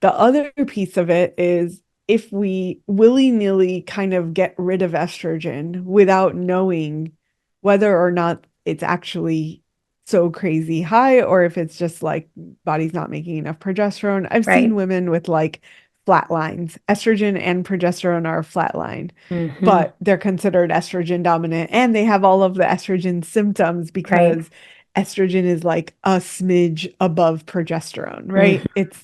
The other piece of it is if we willy-nilly kind of get rid of estrogen without knowing whether or not it's actually so crazy high or if it's just like body's not making enough progesterone. I've seen Right. women with like flat lines. Estrogen and progesterone are flatline, Hmm. but they're considered estrogen dominant and they have all of the estrogen symptoms Right. because estrogen is like a smidge above progesterone, Hmm. right? It's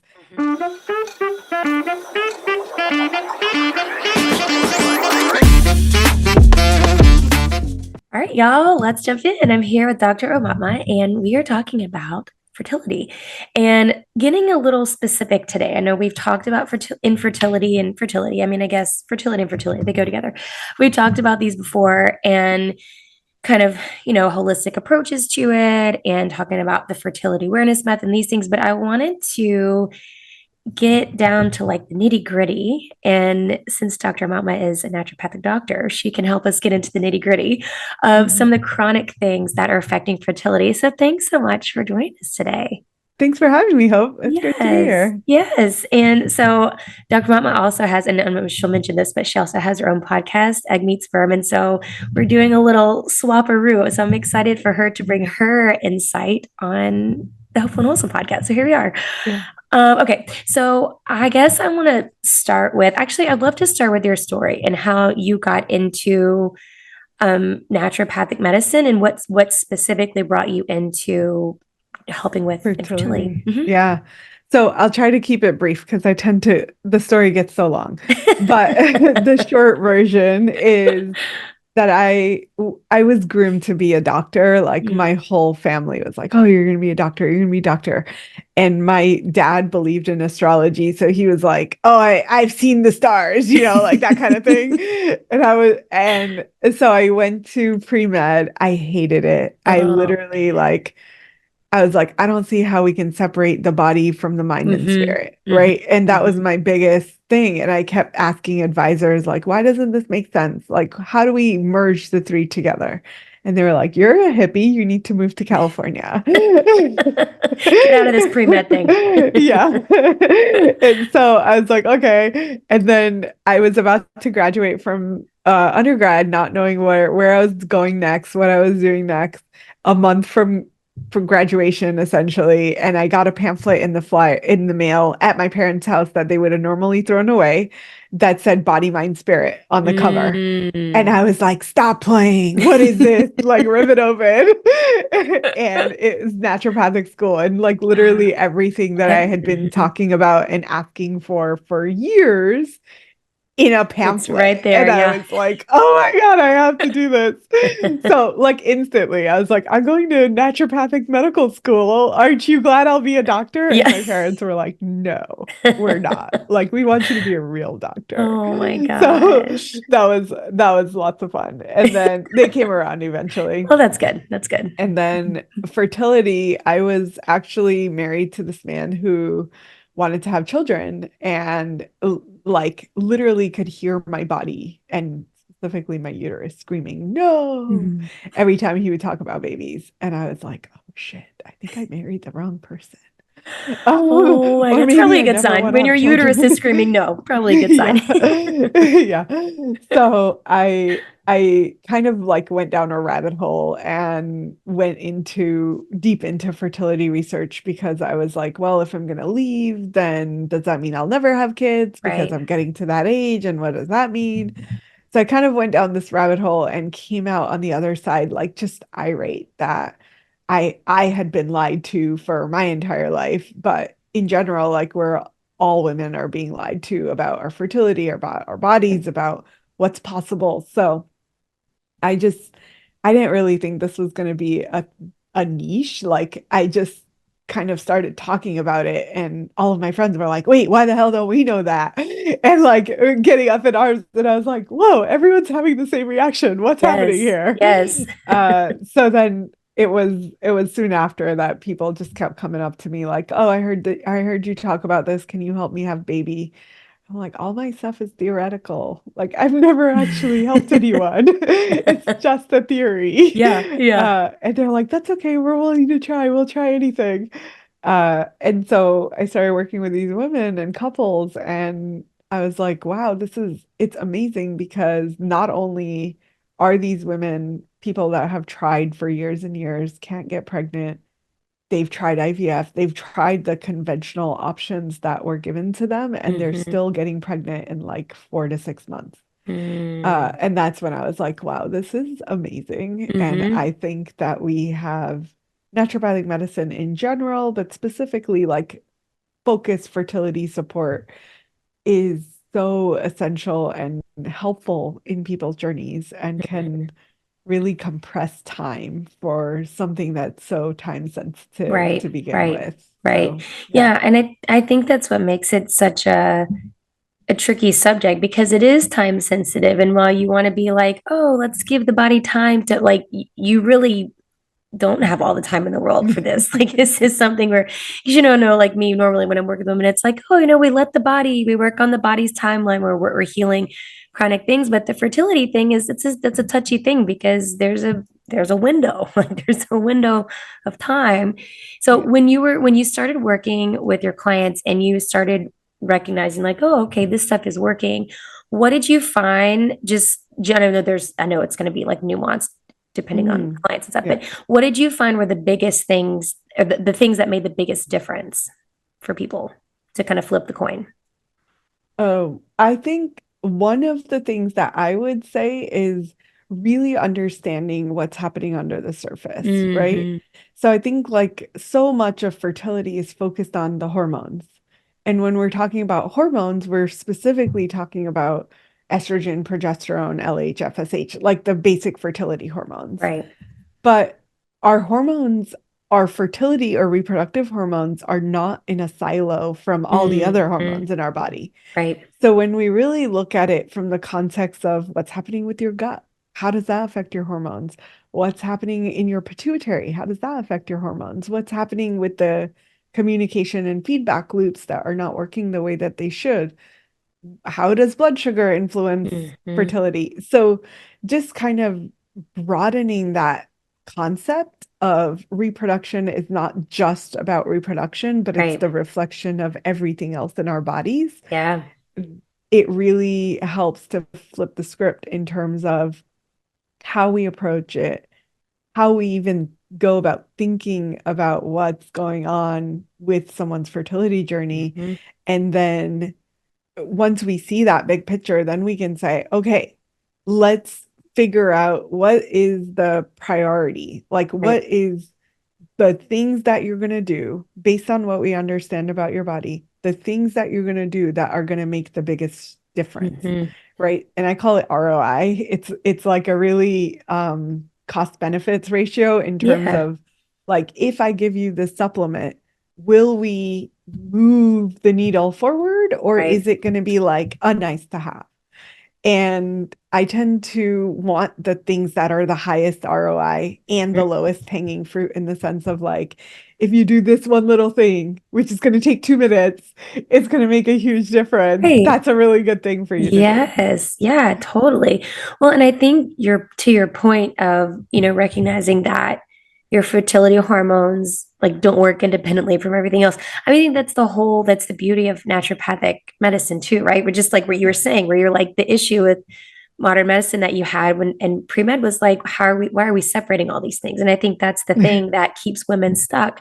All right, y'all, let's jump in. I'm here with Dr. Aumatma, and we are talking about fertility and getting a little specific today. I know we've talked about infertility and fertility. I mean, I guess fertility and fertility, they go together. We talked about these before and kind of, holistic approaches to it and talking about the fertility awareness method and these things. But I wanted to get down to like the nitty gritty. And since Dr. Matma is a naturopathic doctor, she can help us get into the nitty gritty of Mhm. some of the chronic things that are affecting fertility. So thanks so much for joining us today. Thanks for having me, Hope. It's great to be Yes, here. yes. And so Dr. Matma also has, and I don't know if she'll mention this, but she also has her own podcast, Egg Meets Sperm. And so we're doing a little swap-a-roo. So I'm excited for her to bring her insight on the Hopeful and Wholesome podcast. So here we are. Yeah. Okay, so I guess I want to start with actually, I'd love to start with your story and how you got into naturopathic medicine and what specifically brought you into helping with infertility. Fertility. Yeah. So I'll try to keep it brief because the story gets so long. But the short version is that I was groomed to be a doctor. Like my Mm. whole family was like, "Oh, you're going to be a doctor. You're going to be a doctor." And my dad believed in astrology, so he was like, "Oh, I've seen the stars," like that kind of thing. And so I went to pre-med. I hated it. I Oh, literally like I was like, I don't see how we can separate the body from the mind and mm-hmm, spirit, mm-hmm, right? And that was mm-hmm. my biggest thing. And I kept asking advisors, like, why doesn't this make sense? Like, how do we merge the three together? And they were like, you're a hippie. You need to move to California. Get out of this pre-med thing. Yeah. And so I was like, okay. And then I was about to graduate from undergrad, not knowing where I was going next, what I was doing next, a month from graduation essentially, and I got a pamphlet in the mail at my parents' house that they would have normally thrown away that said body mind spirit on the cover. And Mm. I was like, stop playing. What is this? Like, rip it open. And it was naturopathic school. And like literally everything that I had been Mhm. talking about and asking for years in a It's right pamphlet. there. And I Yeah. was like, oh my God, I have to do this. So, like, instantly, I was like, I'm going to naturopathic medical school. Aren't you glad I'll be a doctor? And Yeah. my parents were like, no, we're not. Like, we want you to be a real doctor. Oh my So gosh. that was lots of fun. And then they came around eventually. Well, that's good. That's good. And then fertility, I was actually married to this man who wanted to have children and like literally could hear my body and specifically my uterus screaming, no, Mhm. every time he would talk about babies. And I was like, oh shit, I think I married the wrong person. Oh my God. Or It's maybe probably a I good never sign. want to When have your uterus is children. screaming no, probably a good sign. Yeah. Yeah. So I kind of like went down a rabbit hole and went into deep into fertility research because I was like, well, if I'm gonna leave, then does that mean I'll never have kids because Right. I'm getting to that age and what does that mean? So I kind of went down this rabbit hole and came out on the other side like just irate that I had been lied to for my entire life, but in general, like we're all women are being lied to about our fertility, about our bodies, about what's possible. So I just I didn't really think this was going to be a niche. Like I just kind of started talking about it and all of my friends were like, "Wait, why the hell don't we know that?" And like getting up in arms and I was like, "Whoa, everyone's having the same reaction. What's happening Yes. here?" Yes. So then it was soon after that people just kept coming up to me like, "Oh, I heard you talk about this. Can you help me have baby?" I'm like, all my stuff is theoretical. Like, I've never actually helped anyone. It's just a theory. Yeah. Yeah. And they're like, that's okay. We're willing to try. We'll try anything. And so I started working with these women and couples, and I was like, wow, it's amazing because not only are these women people that have tried for years and years, can't get pregnant, they've tried IVF, they've tried the conventional options that were given to them, and they're Mm-hmm. still getting pregnant in like 4 to 6 months. Mm-hmm. And that's when I was like, wow, this is amazing. And Mm-hmm. I think that we have naturopathic medicine in general, but specifically like focused fertility support is so essential and helpful in people's journeys and can really compress time for something that's so time sensitive Right, to begin right, with. right. So, yeah. Yeah, and I think that's what makes it such a tricky subject because it is time sensitive. And while you want to be like, oh, let's give the body time to like, you really don't have all the time in the world for this. Like this is something where know, like me normally when I'm working with women, it's like, oh, we let the body, we work on the body's timeline where we're healing chronic things. But the fertility thing is that's a touchy thing because there's a window, like there's a window of time. So Yeah. when you started working with your clients and you started recognizing like, oh, okay, this stuff is working, what did you find? I know it's going to be like nuanced depending on Mhm. clients and stuff. Yeah. But what did you find were the biggest things, or the things that made the biggest difference for people to kind of flip the coin? Oh, I think one of the things that I would say is really understanding what's happening under the surface, right? Mm-hmm. So I think like so much of fertility is focused on the hormones. And when we're talking about hormones, we're specifically talking about estrogen, progesterone, LH, FSH, like the basic fertility hormones. Right. But our hormones, our fertility or reproductive hormones are not in a silo from all the other Mm-hmm. hormones in our body. Right. So when we really look at it from the context of what's happening with your gut, how does that affect your hormones? What's happening in your pituitary? How does that affect your hormones? What's happening with the communication and feedback loops that are not working the way that they should? How does blood sugar influence Mm-hmm. fertility? So just kind of broadening that concept of reproduction is not just about reproduction, but it's Right. the reflection of everything else in our bodies. Yeah. It really helps to flip the script in terms of how we approach it, how we even go about thinking about what's going on with someone's fertility journey. Mm-hmm. And then once we see that big picture, then we can say, okay, let's figure out what is the priority. Like, Right. what is the things that you're going to do based on what we understand about your body, the things that you're going to do that are going to make the biggest difference, Mm-hmm. right? And I call it ROI. It's like a really cost benefits ratio in terms Yeah. of like if I give you this supplement, will we move the needle forward or Right. is it going to be like a nice to have? And I tend to want the things that are the highest ROI and the lowest hanging fruit in the sense of like, if you do this one little thing, which is going to take 2 minutes, it's going to make a huge difference. Right. That's a really good thing for you to do. Yes, yeah, totally. Well, and I think you're to your point of, recognizing that your fertility hormones like don't work independently from everything else. I think that's the beauty of naturopathic medicine too, right? We're just like what you were saying, where you're like the issue with modern medicine that you had when and pre-med was like, why are we separating all these things? And I think that's the thing that keeps women stuck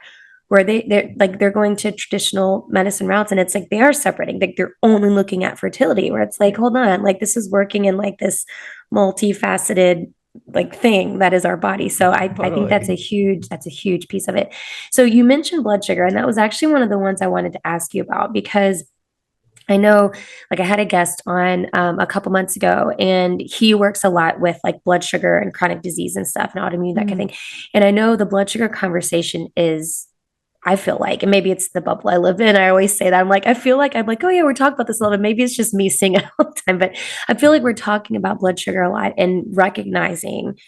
where they're going to traditional medicine routes and it's like they are separating like they're only looking at fertility where it's like Yeah, hold on like this is working in like this multifaceted like thing that is our body. So I think totally. that's a huge piece of it. So you mentioned blood sugar and that was actually one of the ones I wanted to ask you about because I know, like, I had a guest on a couple months ago, and he works a lot with like blood sugar and chronic disease and stuff, and autoimmune, that kind Mm, of thing. And I know the blood sugar conversation is, I feel like, and maybe it's the bubble I live in. I always say that I feel like I'm like, oh yeah, we're talking about this a little bit. Maybe it's just me seeing it all the time, but I feel like we're talking about blood sugar a lot and recognizing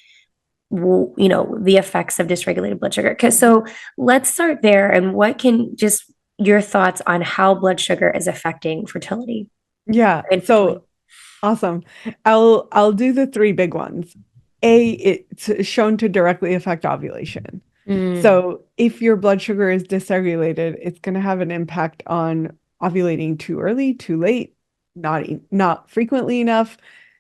the effects of dysregulated blood sugar. Because mhm. so let's start there. And what can just your thoughts on how blood sugar is affecting fertility, Yeah, infertility? so awesome. I'll do the three big ones. A, it's shown to directly affect ovulation. Mm, So if your blood sugar is dysregulated, it's going to have an impact on ovulating too early, too late, not frequently enough.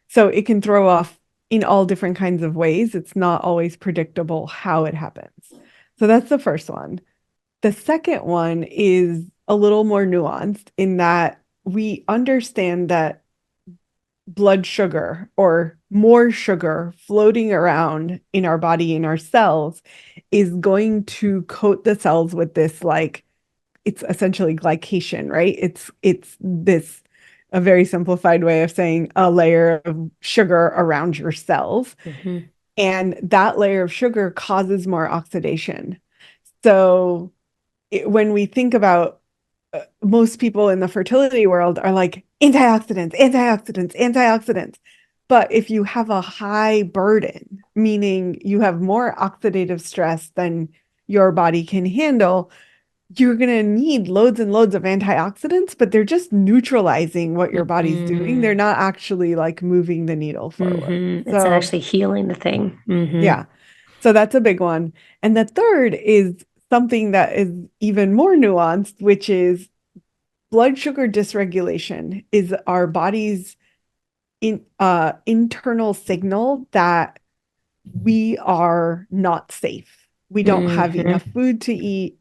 So it can throw off in all different kinds of ways. It's not always predictable how it happens. So that's the first one. The second one is a little more nuanced in that we understand that blood sugar or more sugar floating around in our body, in our cells, is going to coat the cells with this, like, it's essentially glycation, right? It's this, a very simplified way of saying a layer of sugar around your cells. mhm, And that layer of sugar causes more oxidation. So when we think about most people in the fertility world are like antioxidants, antioxidants, antioxidants. But if you have a high burden, meaning you have more oxidative stress than your body can handle, you're going to need loads and loads of antioxidants, but they're just neutralizing what your body's doing. They're mhm, not actually like moving the needle forward. mhm. It's So, actually healing the thing. yeah. So that's a big one. And the third is something that is even more nuanced, which is blood sugar dysregulation is our body's internal signal that we are not safe. We don't have enough Mhm, food to eat.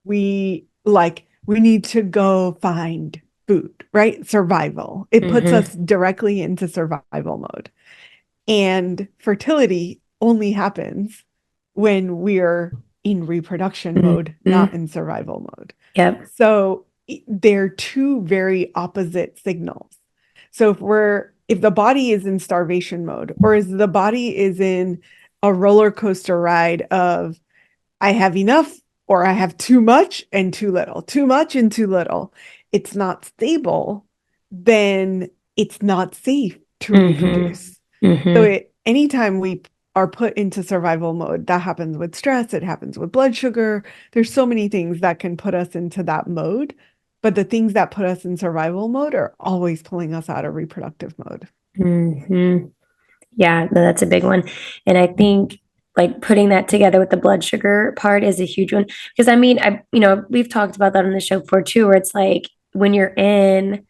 We need to go find food, right? Survival. It puts mhm, us directly into survival mode. And fertility only happens when we're in reproduction mode, not mhm. in survival mode. Yep. So they're two very opposite signals. So if the body is in starvation mode, or is the body is in a roller coaster ride of I have enough or I have too much and too little, too much and too little, it's not stable, then it's not safe to Mhm, reproduce. So mhm, anytime we are put into survival mode, that happens with stress, it happens with blood sugar. There's so many things that can put us into that mode. But the things that put us in survival mode are always pulling us out of reproductive mode. mhm. Yeah, no, that's a big one. And I think like putting that together with the blood sugar part is a huge one. Because I mean, we've talked about that on the show before too, where it's like when you're in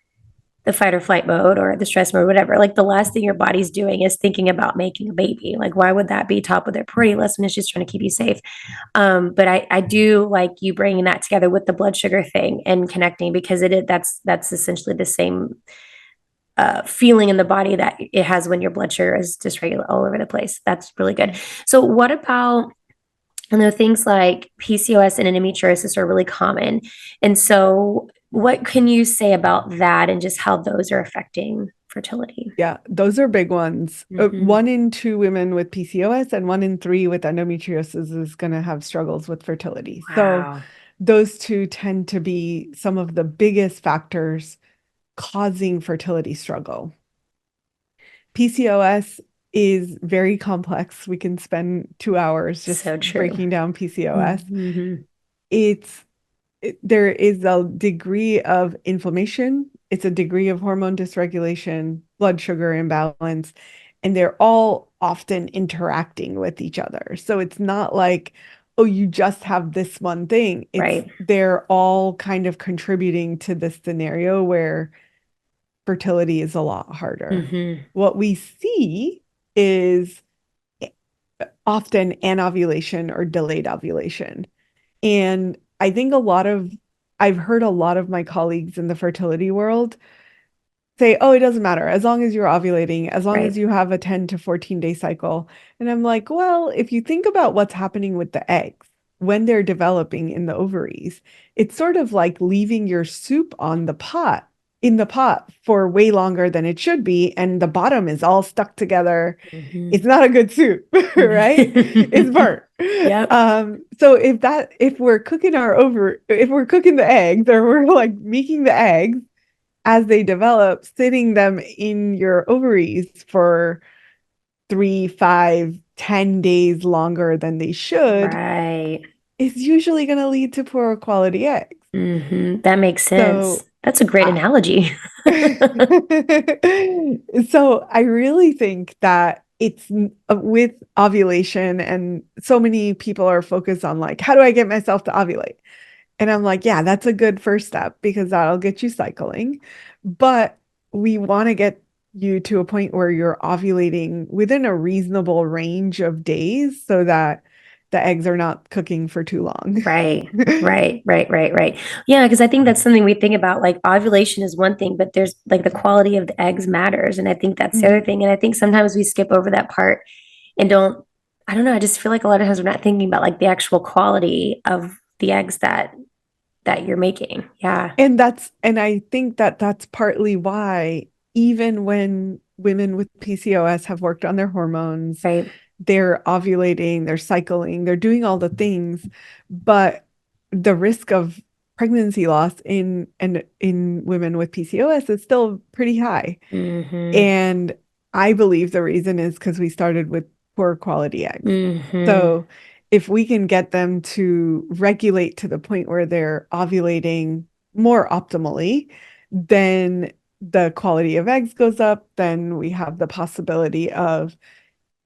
the fight or flight mode or the stress mode, whatever, like the last thing your body's doing is thinking about making a baby. Like, why would that be top of their priority list when it's just trying to keep you safe? But I do like you bringing that together with the blood sugar thing and connecting because that's essentially the same feeling in the body that it has when your blood sugar is dysregulated all over the place. That's really good. So, what about things like PCOS and endometriosis are really common, and so what can you say about that and just how those are affecting fertility? Yeah, those are big ones. Mm-hmm. 1 in 2 women with PCOS and 1 in 3 with endometriosis is going to have struggles with fertility. So Wow. those two tend to be some of the biggest factors causing fertility struggle. PCOS is very complex. We can spend 2 hours just So true. breaking down PCOS. Mm-hmm. It's there is a degree of inflammation, it's a degree of hormone dysregulation, blood sugar imbalance, and they're all often interacting with each other. So it's not like, oh, you just have this one thing. Right. They're all kind of contributing to this scenario where fertility is a lot harder. Mm-hmm. What we see is often anovulation or delayed ovulation. And I think I've heard a lot of my colleagues in the fertility world say, oh, it doesn't matter as long as you're ovulating, as long as Right. you have a 10 to 14-day cycle. And I'm like, well, if you think about what's happening with the eggs when they're developing in the ovaries, it's sort of like leaving your soup in the pot for way longer than it should be. And the bottom is all stuck together. Mm-hmm. It's not a good soup, right? It's burnt. Yep. So if we're cooking the eggs or we're like making the eggs as they develop, sitting them in your ovaries for 3, 5, 10 days longer than they should Right. is usually going to lead to poorer quality eggs. Mm-hmm. That makes sense. So That's a great I, analogy. so I really think that it's with ovulation, and so many people are focused on like, how do I get myself to ovulate? And I'm like, yeah, that's a good first step because that'll get you cycling. But we want to get you to a point where you're ovulating within a reasonable range of days so that the eggs are not cooking for too long. Right, right. Yeah, because I think that's something we think about. Like ovulation is one thing, but there's like the quality of the eggs matters. And I think that's the other Mhm. thing. And I think sometimes we skip over that part and I don't know, I just feel like a lot of times we're not thinking about like the actual quality of the eggs that you're making. Yeah. And I think that that's partly why even when women with PCOS have worked on their hormones, Right. they're ovulating, they're cycling, they're doing all the things, but the risk of pregnancy loss in women with PCOS is still pretty high. Mm-hmm. And I believe the reason is because we started with poor quality eggs. Mm-hmm. So if we can get them to regulate to the point where they're ovulating more optimally, then the quality of eggs goes up, then we have the possibility of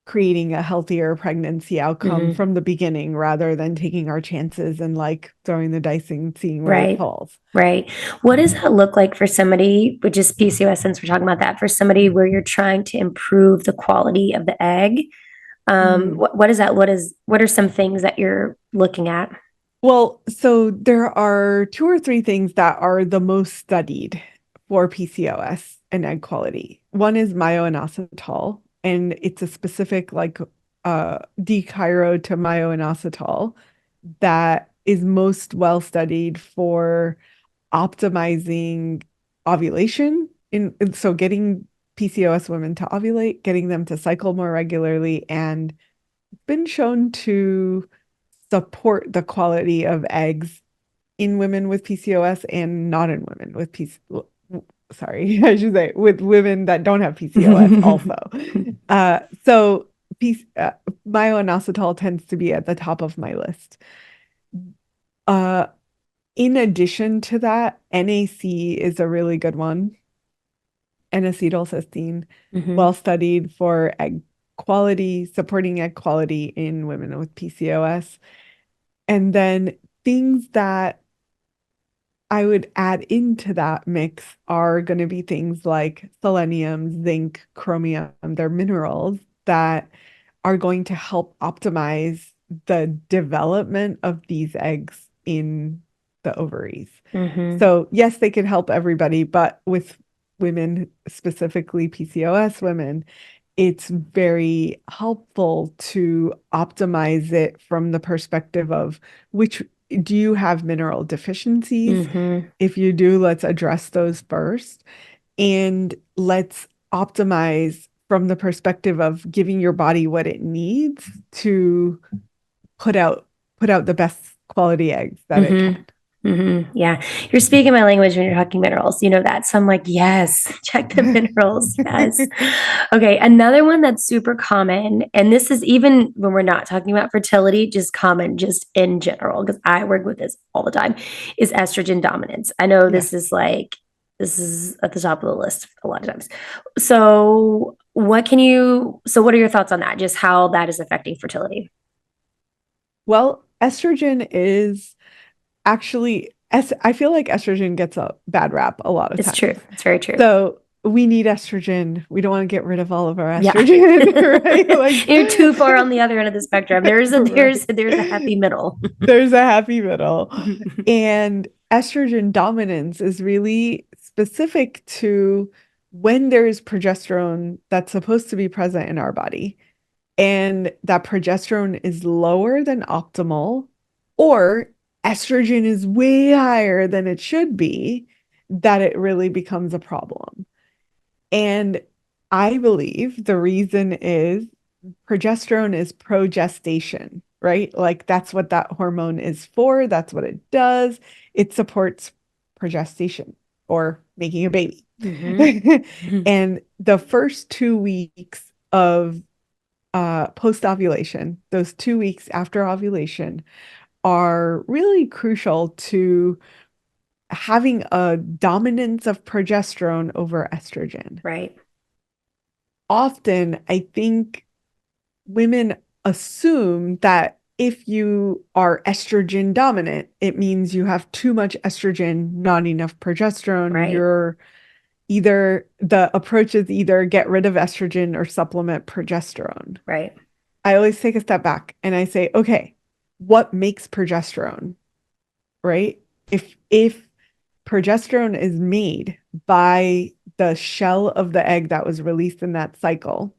creating a healthier pregnancy outcome Mm-hmm. from the beginning rather than taking our chances and like throwing the dice and seeing where it Right. falls. Right. What does that look like for somebody with just PCOS, since we're talking about that, for somebody where you're trying to improve the quality of the egg? Mm. What is that? What are some things that you're looking at? Well, so there are two or three things that are the most studied for PCOS and egg quality. One is myo-inositol, and it's a specific like dichiro to myo-inositol that is most well studied for optimizing ovulation so getting PCOS women to ovulate, getting them to cycle more regularly, and been shown to support the quality of eggs in women with PCOS and not in women with PCOS. Sorry, I should say with women that don't have PCOS also. So P myo-inositol tends to be at the top of my list. Uh, in addition to that, NAC is a really good one. N-acetylcysteine, Hmm. well studied for egg quality, supporting egg quality in women with PCOS. And then things that I would add into that mix are going to be things like selenium, zinc, chromium. They're minerals that are going to help optimize the development of these eggs in the ovaries. Hmm. So, yes, they can help everybody, but with women, specifically PCOS women, it's very helpful to optimize it from the perspective of which do you have mineral deficiencies? Hmm. If you do, let's address those first. And let's optimize from the perspective of giving your body what it needs to put out put out the best quality eggs that it Hmm. can. Yeah. You're speaking my language when you're talking minerals. You know that. So I'm like, yes, check the minerals. Yes. Okay. Another one that's super common, and this is even when we're not talking about fertility, just common, just in general, because I work with this all the time, is estrogen dominance. I know Yes. this is at the top of the list a lot of times. So what are your thoughts on that? Just how that is affecting fertility? Well, estrogen is actually I feel like estrogen gets a bad rap a lot of It's true. times. It's very true. So we need estrogen. We don't want to get rid of all of our Yeah. estrogen, right? You're too far on the other end of the spectrum. Right. There's a happy middle. There's a happy middle. And estrogen dominance is really specific to when there is progesterone that's supposed to be present in our body, and that progesterone is lower than optimal, or estrogen is way higher than it should be, that it really becomes a problem. And I believe the reason is progesterone is progestation, right? Like that's what that hormone is for. That's what it does. It supports progestation or making a baby. Hmm. And the first 2 weeks of post ovulation, those 2 weeks after ovulation, are really crucial to having a dominance of progesterone over estrogen. Right. often I think women assume that if you are estrogen dominant, it means you have too much estrogen, not enough progesterone. Right. You're either the approach is either get rid of estrogen or supplement progesterone. Right. I always take a step back and I say, okay, what makes progesterone, right? If progesterone is made by the shell of the egg that was released in that cycle,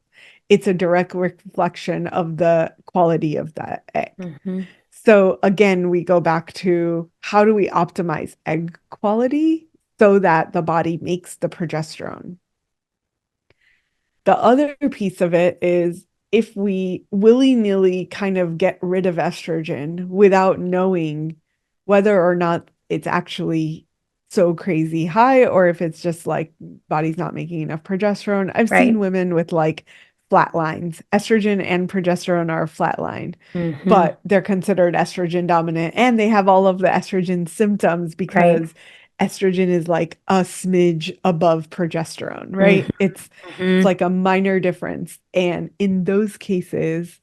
it's a direct reflection of the quality of that egg. Mm-hmm. So again, we go back to how do we optimize egg quality so that the body makes the progesterone? The other piece of it is if we willy-nilly kind of get rid of estrogen without knowing whether or not it's actually so crazy high or if it's just like body's not making enough progesterone. I've seen Right. women with like flat lines. Estrogen and progesterone are flatlined, Mm-hmm. but they're considered estrogen dominant and they have all of the estrogen symptoms Right. because estrogen is like a smidge above progesterone, right? It's Mm-hmm. like a minor difference. And in those cases,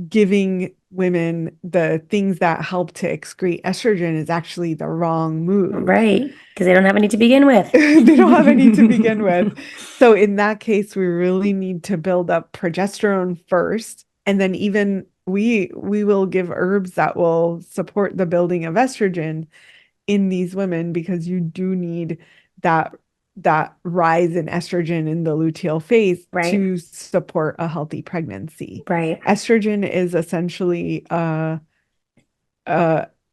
giving women the things that help to excrete estrogen is actually the wrong move. Right. Because they don't have any to begin with. They don't have any to begin with. So in that case, we really need to build up progesterone first. And then even we will give herbs that will support the building of estrogen in these women because you do need that that rise in estrogen in the luteal phase Right. to support a healthy pregnancy. Right. Estrogen is essentially a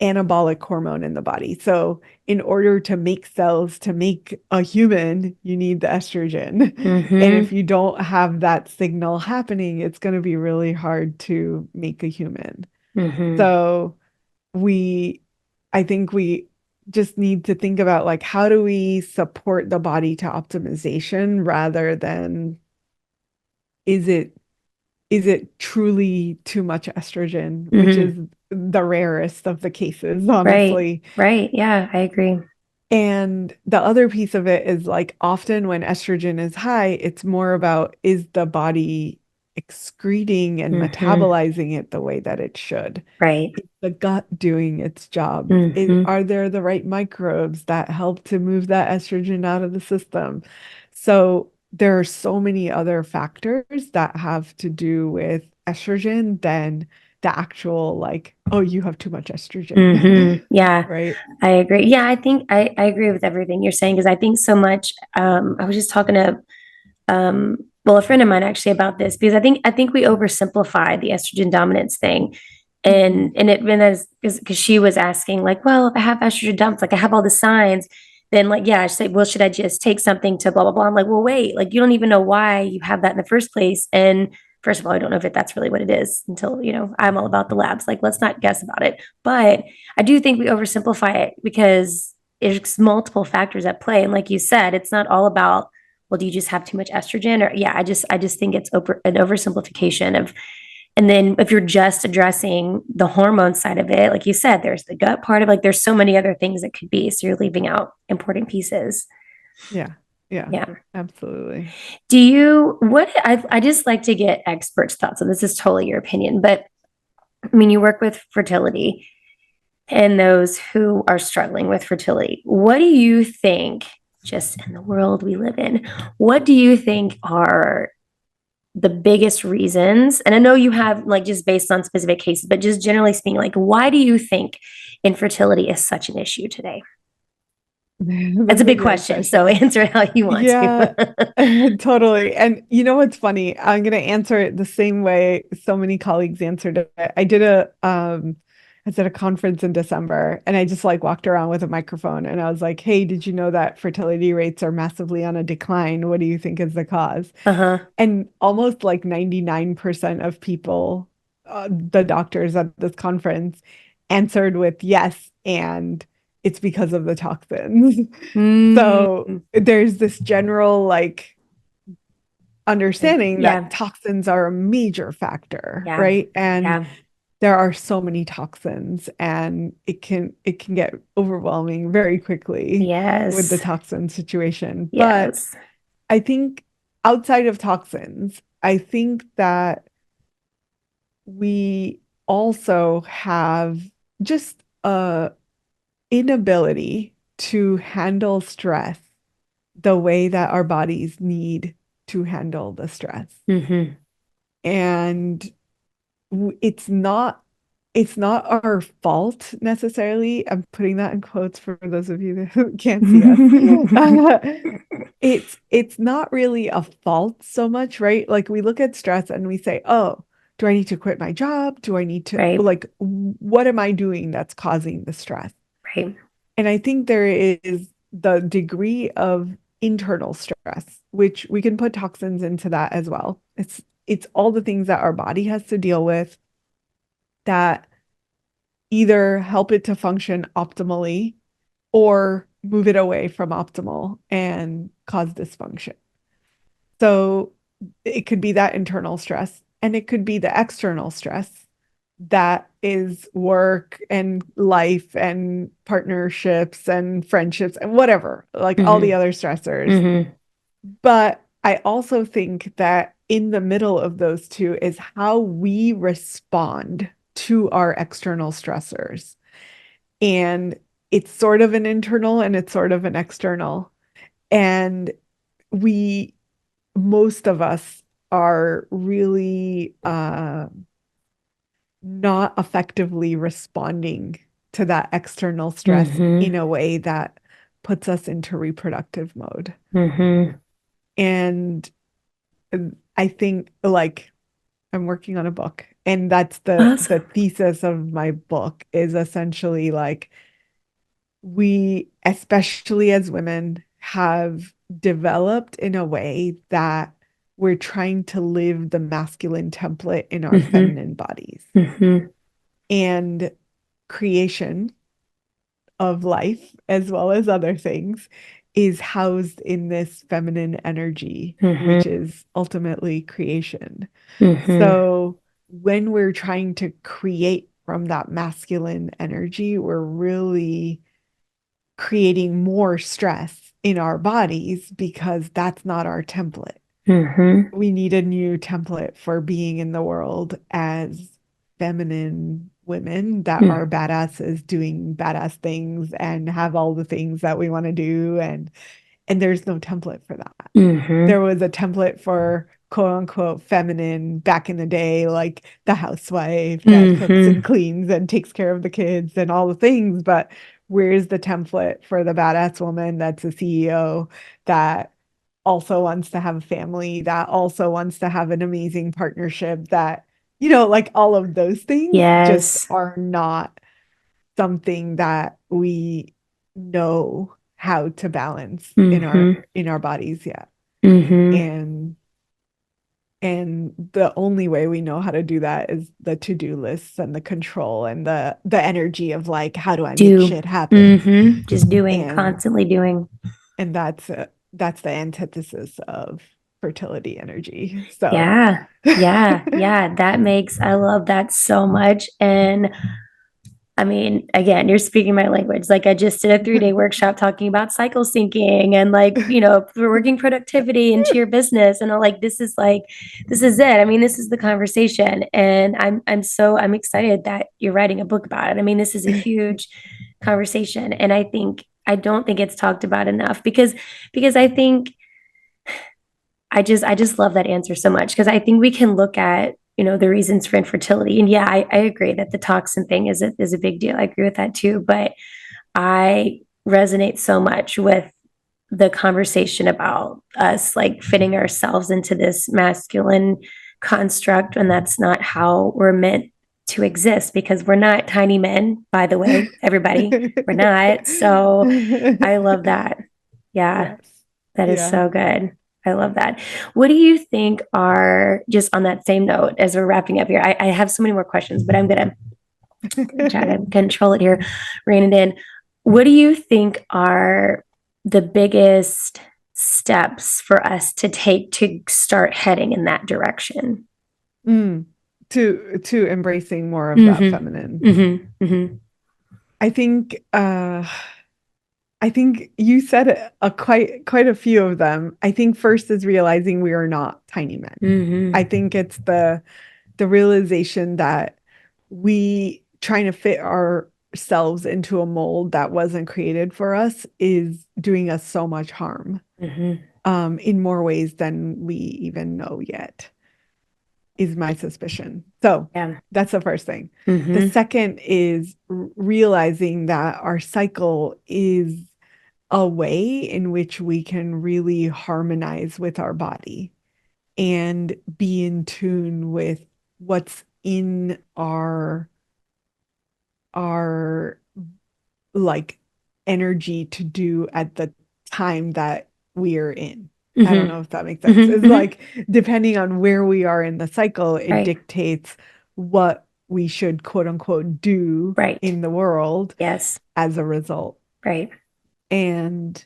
anabolic hormone in the body. So in order to make cells to make a human, you need the estrogen. And if Mm-hmm. you don't have that signal happening, it's going to be really hard to make a human. Mm-hmm. So we, I think we just need to think about like how do we support the body to optimization rather than is it is it truly too much estrogen, which Mm-hmm. is the rarest of the cases, Right. honestly. Right. Yeah, I agree. And the other piece of it is like often when estrogen is high, it's more about is the body excreting and Mm-hmm. metabolizing it the way that it should? Right. Is the gut doing its job? Mm-hmm. Are there the right microbes that help to move that estrogen out of the system? So there are so many other factors that have to do with estrogen than the actual like, oh, you have too much estrogen, Mm-hmm. Yeah, right? I agree. Yeah, I think I agree with everything you're saying because I think so much. I was just talking to well, a friend of mine actually about this because I think we oversimplify the estrogen dominance thing. Mhm. And it been as because she was asking, like, well, if I have estrogen dominance, like I have all the signs, then like, yeah, I say, well, should I just take something to blah blah blah? I'm like, well, wait, like you don't even know why you have that in the first place. And first of all, I don't know if that's really what it is until, I'm all about the labs. Like, let's not guess about it. But I do think we oversimplify it because there's multiple factors at play. And like you said, it's not all about, well, do you just have too much estrogen? Or yeah, I just think it's an oversimplification of, and then if you're just addressing the hormone side of it, like you said, there's the gut part of, like there's so many other things that could be. So you're leaving out important pieces. Yeah, yeah, Yeah. absolutely. Do you what I just like to get experts' thoughts. So this is totally your opinion, but I mean you work with fertility and those who are struggling with fertility. What do you think, just in the world we live in, what do you think are the biggest reasons? And I know you have like just based on specific cases, but just generally speaking, like why do you think infertility is such an issue today? That's a That's a big great question. So question. answer it how you want Yeah, to. totally. And you know what's funny? I'm gonna answer it the same way so many colleagues answered it. I was at a conference in December and I just like walked around with a microphone and I was like, "Hey, did you know that fertility rates are massively on a decline? What do you think is the cause?" Uh-huh. And almost like 99% of people, the doctors at this conference, answered with yes, and it's because of the toxins. Mm, So there's this general like understanding that yeah. toxins are a major factor, Yeah. right? And Yeah. there are so many toxins and it can get overwhelming very quickly with the Yes. toxin situation. But Yes. I think outside of toxins, I think that we also have just a inability to handle stress the way that our bodies need to handle the stress. Mm-hmm. And it's not our fault necessarily. I'm putting that in quotes for those of you that can't see us. Uh, it's not really a fault so much, right? Like we look at stress and we say, "Oh, do I need to quit my job? Do I need to Right, like what am I doing that's causing the stress?" right. And I think there is the degree of internal stress, which we can put toxins into that as well. It's all the things that our body has to deal with that either help it to function optimally or move it away from optimal and cause dysfunction. So it could be that internal stress and it could be the external stress that is work and life and partnerships and friendships and whatever, like all the Mm-hmm. other stressors. Mm-hmm. But I also think that in the middle of those two is how we respond to our external stressors. And it's sort of an internal and it's sort of an external. And we, most of us are really not effectively responding to that external stress in Mm-hmm. a way that puts us into reproductive mode. Mm-hmm. And I think like I'm working on a book and that's the Awesome. thesis of my book is essentially like we, especially as women, have developed in a way that we're trying to live the masculine template in our Mm-hmm. feminine bodies. Mm-hmm. And creation of life, as well as other things, is housed in this feminine energy, which Mm-hmm. is ultimately creation. Mm-hmm. So when we're trying to create from that masculine energy, we're really creating more stress in our bodies because that's not our template. Mm-hmm. We need a new template for being in the world as feminine women that are badasses doing badass things and have all the things that we want to do and there's no template for that. Mm-hmm. There was a template for quote unquote feminine back in the day, like the housewife that cooks Mm-hmm. and cleans and takes care of the kids and all the things. But where's the template for the badass woman that's a CEO that also wants to have a family, that also wants to have an amazing partnership, that, like all of those things just Yes. are not something that we know how to balance in our Mm-hmm. in our bodies yet. Mm-hmm. And the only way we know how to do that is the to-do lists and the control and the energy of like, how do I make Do. shit happen? Mm-hmm. Just doing, And constantly doing. and that's the antithesis of fertility energy. So Yeah. Yeah. Yeah. That makes, I love that so much. And I mean, again, you're speaking my language. Like I just did a 3-day workshop talking about cycle syncing and for working productivity into your business. And I'm like, this is it. I mean, this is the conversation. And I'm excited that you're writing a book about it. I mean, this is a huge conversation. And I don't think it's talked about enough because I just love that answer so much because I think we can look at the reasons for infertility. And yeah, I agree that the toxin thing is a big deal. I agree with that too. But I resonate so much with the conversation about us like fitting ourselves into this masculine construct, and that's not how we're meant to exist because we're not tiny men, by the way, everybody. We're not. So I love that. Yeah, yes. that is Yeah. so good. I love that. What do you think are, just on that same note, as we're wrapping up here? I have so many more questions, but I'm going to try to control it here, rein it in. What do you think are the biggest steps for us to take to start heading in that direction? Mm. To embracing more of that Mm-hmm. feminine. Mm-hmm. Mm-hmm. I think I think you said quite a few of them. I think first is realizing we are not tiny men. I Mm-hmm. think it's the realization that we trying to fit ourselves into a mold that wasn't created for us is doing us so much harm, Mm-hmm. in more ways than we even know yet, is my suspicion. So Yeah. that's the first thing. The Mm-hmm. second is realizing that our cycle is a way in which we can really harmonize with our body and be in tune with what's in our like energy to do at the time that we are in. I don't Mm-hmm. know if that makes sense. Mm-hmm. It's Mm-hmm. like depending on where we are in the cycle, it Right. dictates what we should quote unquote do Right. in the world Yes. as a result. Right. And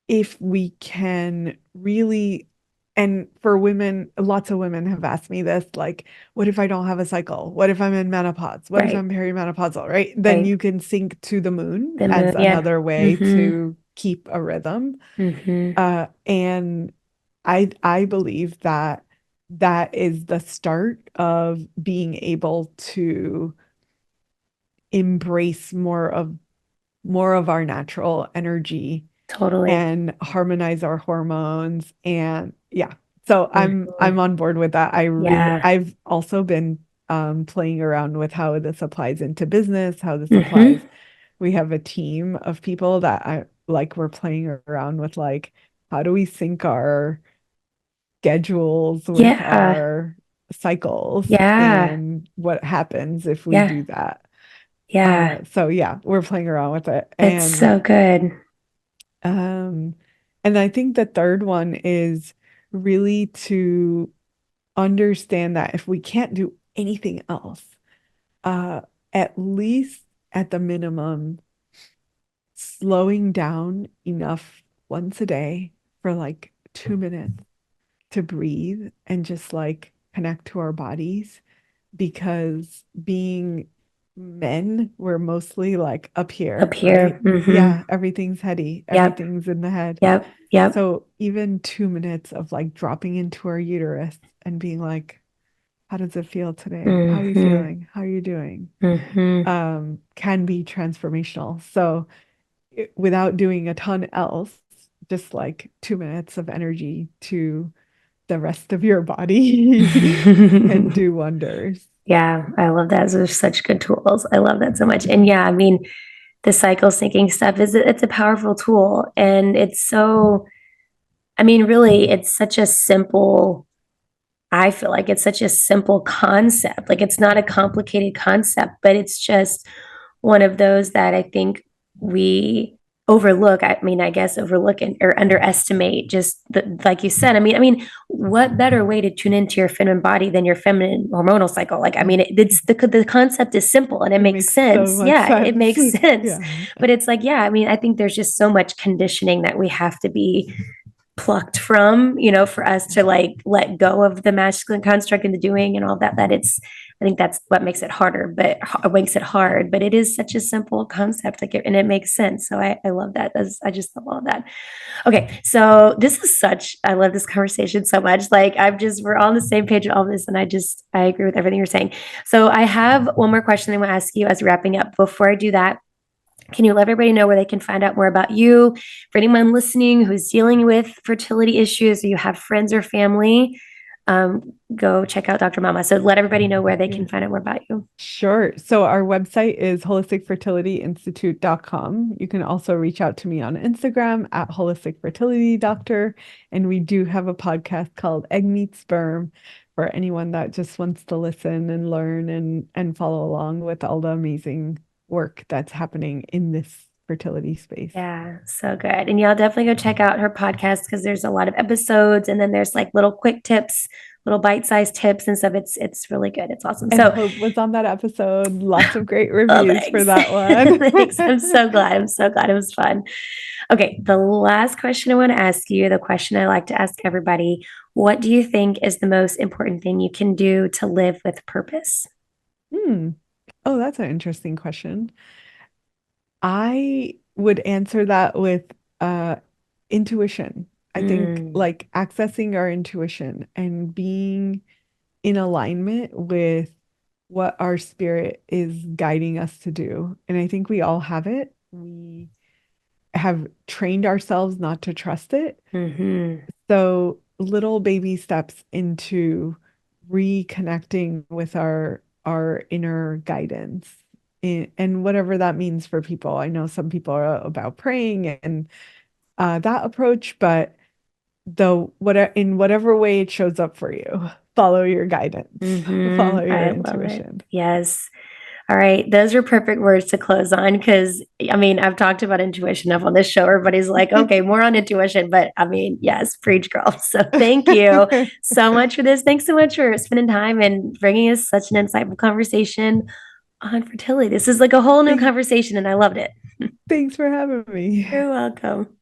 if we can really, and for women, lots of women have asked me this, like, what if I don't have a cycle? What if I'm in menopause? What if Right. I'm perimenopausal, right? Then Right. you can sync to the moon The moon. as Yeah. another way Mm-hmm. to keep a rhythm. Mm-hmm. And I believe that that is the start of being able to embrace more of our natural energy Totally. and harmonize our hormones. And yeah, so Mm-hmm. I'm on board with that. Yeah. I've also been playing around with how this applies into business, how this Mm-hmm. applies. We have a team of people that I like we're playing around with, like, how do we sync our schedules with Yeah. our cycles Yeah. and what happens if we Yeah. do that. Yeah. So yeah, we're playing around with it. It's so good. Um, and I think the third one is really to understand that if we can't do anything else, uh, at least at the minimum, slowing down enough once a day for like 2 minutes to breathe and just like connect to our bodies, because being men, we're mostly like up Up here, here. right? Mm-hmm. Yeah, everything's heady, Yep. everything's in the head. Yep. Yep. So even 2 minutes of like dropping into our uterus and being like, how does it feel today? How are you Mm-hmm. feeling? How are you doing? Mm-hmm. Can be transformational. So without doing a ton else, just like 2 minutes of energy to the rest of your body can do wonders. Yeah, I love that. Those are such good tools. I love that so much. And yeah, I mean, the cycle syncing stuff is it's a powerful tool. And it's so, I mean, really, it's such a simple, I feel like it's such a simple concept. Like it's not a complicated concept, but it's just one of those that I think we overlook. I mean, I guess overlook or underestimate just like you said. What better way to tune into your feminine body than your feminine hormonal cycle? Like, I mean, the concept is simple and it It makes makes so sense. much Yeah, it sense. makes sense. Yeah. But it's like, yeah, I mean, I think there's just so much conditioning that we have to be plucked from, for us to like let go of the masculine construct and the doing and all that. I think that's what makes it harder, but it makes it hard. But it is such a simple concept, like, and it makes sense. So I love that. I just love all that. Okay, so I love this conversation so much. Like we're all on the same page with all this, and I agree with everything you're saying. So I have one more question I want to ask you as wrapping up. Before I do that, can you let everybody know where they can find out more about you? For anyone listening who's dealing with fertility issues, or you have friends or family, go check out Dr. Mama. So let everybody know where they Yeah. can find out more about you. Sure. So our website is holisticfertilityinstitute.com. You can also reach out to me on Instagram at Holistic Fertility Doctor. And we do have a podcast called Egg Meets Sperm for anyone that just wants to listen and learn and follow along with all the amazing work that's happening in this fertility space. Yeah, so good. And y'all definitely go check out her podcast because there's a lot of episodes and then there's like little quick tips, little bite-sized tips and stuff. It's really good. It's awesome. And So Hope was on that episode. Lots of great oh, reviews for thanks. that one. Thanks. I'm so glad. I'm so glad it was fun. Okay, the last question I want to ask you, the question I like to ask everybody, what do you think is the most important thing you can do to live with purpose? Hmm. Oh, that's an interesting question. I would answer that with uh intuition. I think Mm, like accessing our intuition and being in alignment with what our spirit is guiding us to do. And I think we all have it. We have trained ourselves not to trust it. hmm So little baby steps into reconnecting with our inner guidance and whatever that means for people. I know some people are about praying and that approach, but though what in whatever way it shows up for you, follow your guidance, follow your I love it. intuition. Yes. All right. Those are perfect words to close on because I mean, I've talked about intuition enough on this show. Everybody's like, okay, more on intuition. But I mean, yes, preach, girl. So thank you so much for this. Thanks so much for spending time and bringing us such an insightful conversation on fertility. This is like a whole new Thank- conversation, and I loved it. Thanks for having me. You're welcome.